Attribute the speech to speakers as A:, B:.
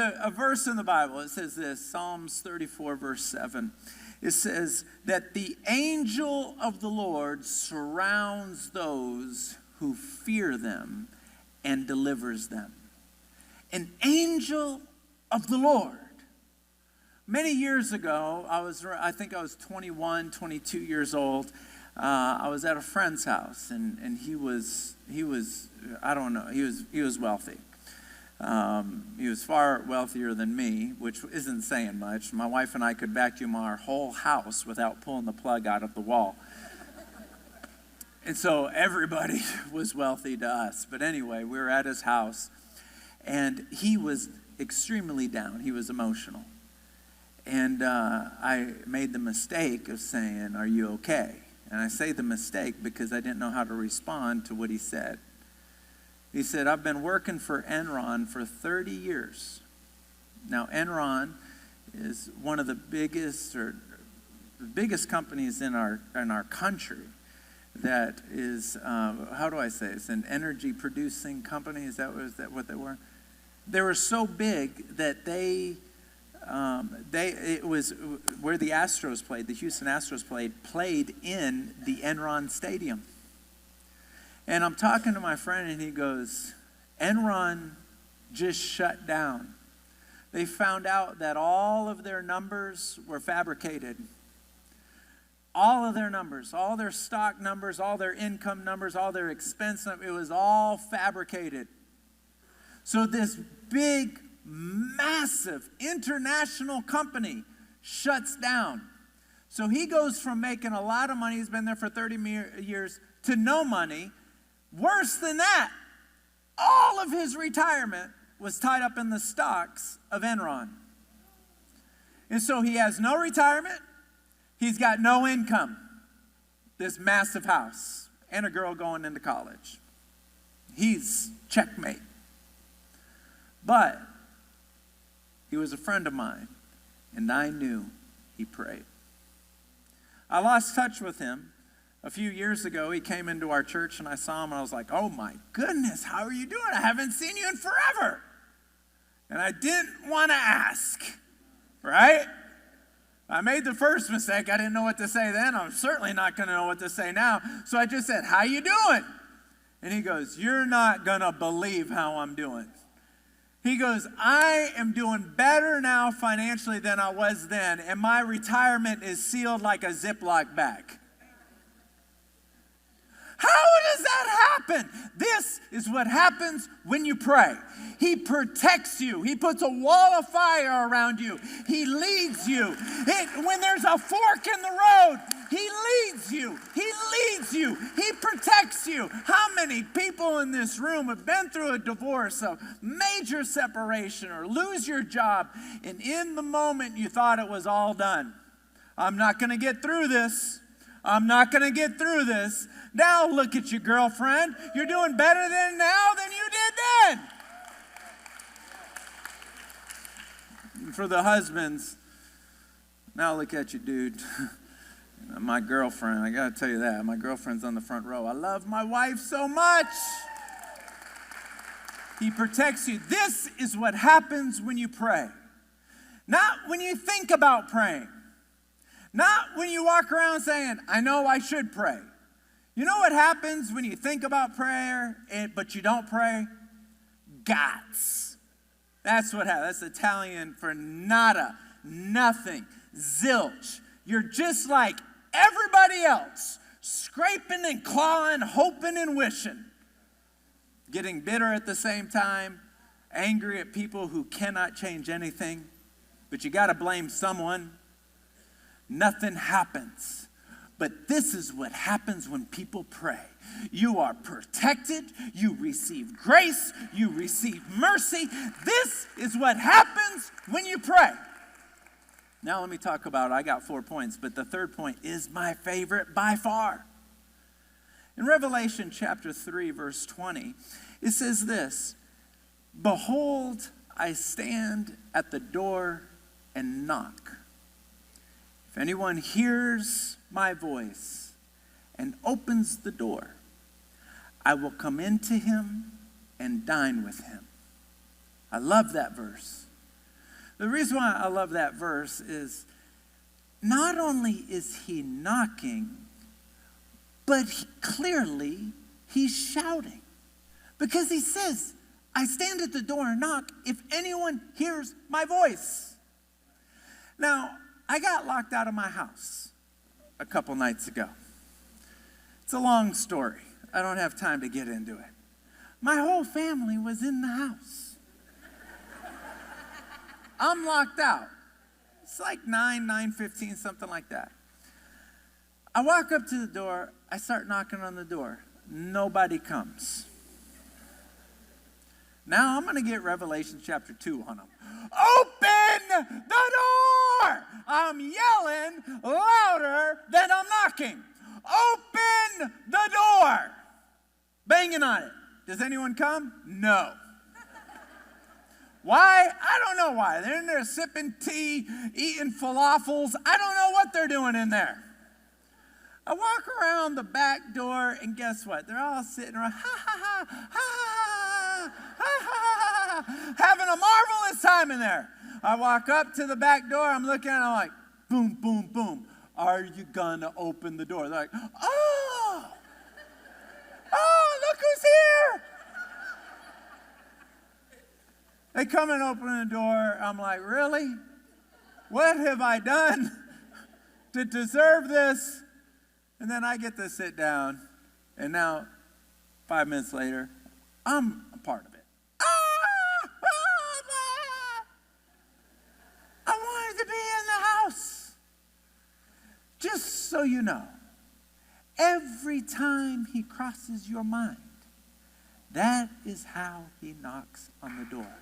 A: a verse in the Bible. It says this, Psalms 34, verse 7. It says that the angel of the Lord surrounds those who fear them and delivers them. An angel of the Lord. Many years ago, I think I was 21, 22 years old. I was at a friend's house, and he was I don't know, he was wealthy. He was far wealthier than me, which isn't saying much. My wife and I could vacuum our whole house without pulling the plug out of the wall. And so everybody was wealthy to us. But anyway, we were at his house, and he was extremely down. He was emotional. And I made the mistake of saying, "Are you okay?" And I say the mistake because I didn't know how to respond to what he said. He said, "I've been working for Enron for 30 years. Now, Enron is one of the biggest companies in our country that is, how do I say it? It's an energy producing company. Is that what they were? They were so big that it was where the Astros played, the Houston Astros played in the Enron Stadium. And I'm talking to my friend, and he goes, Enron just shut down. They found out that all of their numbers were fabricated. All of their numbers, all their stock numbers, all their income numbers, all their expense numbers, it was all fabricated. So this big, massive international company shuts down. So he goes from making a lot of money, he's been there for 30 years, to no money. Worse than that, all of his retirement was tied up in the stocks of Enron. And so he has no retirement, he's got no income, this massive house, and a girl going into college. He's checkmate. But he was a friend of mine, and I knew he prayed. I lost touch with him. A few years ago, he came into our church, and I saw him, and I was like, "Oh my goodness, how are you doing? I haven't seen you in forever." And I didn't want to ask, right? I made the first mistake. I didn't know what to say then. I'm certainly not going to know what to say now. So I just said, "How you doing?" And he goes, "You're not going to believe how I'm doing." He goes, "I am doing better now financially than I was then, and my retirement is sealed like a Ziploc bag." How does that happen? This is what happens when you pray. He protects you. He puts a wall of fire around you. He leads you. When there's a fork in the road, he leads you. He leads you. He protects you. How many people in this room have been through a divorce, a major separation, or lose your job, and in the moment you thought it was all done? I'm not going to get through this. I'm not going to get through this. Now look at you, girlfriend. You're doing better now than you did then. And for the husbands, now look at you, dude. My girlfriend, I got to tell you that. My girlfriend's on the front row. I love my wife so much. He protects you. This is what happens when you pray. Not when you think about praying. Not when you walk around saying, "I know I should pray." You know what happens when you think about prayer, but you don't pray? Guts. That's what happens. That's Italian for nada, nothing, zilch. You're just like everybody else, scraping and clawing, hoping and wishing. Getting bitter at the same time, angry at people who cannot change anything, but you got to blame someone. Nothing happens. But this is what happens when people pray. You are protected. You receive grace. You receive mercy. This is what happens when you pray. Now let me talk about, I got 4 points, but the third point is my favorite by far. In Revelation chapter 3, verse 20, it says this, "Behold, I stand at the door and knock. If anyone hears my voice and opens the door, I will come into him and dine with him." I love that verse. The reason why I love that verse is not only is he knocking, but clearly he's shouting. Because he says, I stand at the door and knock if anyone hears my voice. Now, I got locked out of my house a couple nights ago. It's a long story. I don't have time to get into it. My whole family was in the house. I'm locked out. It's like 9:15, something like that. I walk up to the door. I start knocking on the door. Nobody comes. Now I'm going to get Revelation chapter 2 on them. Open the door! I'm yelling louder than I'm knocking. Open the door! Banging on it. Does anyone come? No. Why? I don't know why. They're in there sipping tea, eating falafels. I don't know what they're doing in there. I walk around the back door, and guess what? They're all sitting around, ha, ha, ha, ha, ha, ha, ha, ha, having a marvelous time in there. I walk up to the back door. I'm looking at it. I'm like, boom, boom, boom. Are you going to open the door? They're like, oh, look who's here. They come and open the door. I'm like, really? What have I done to deserve this? And then I get to sit down, and now, 5 minutes later, I'm a part of it. I wanted to be in the house. Just so you know, every time he crosses your mind, that is how he knocks on the door.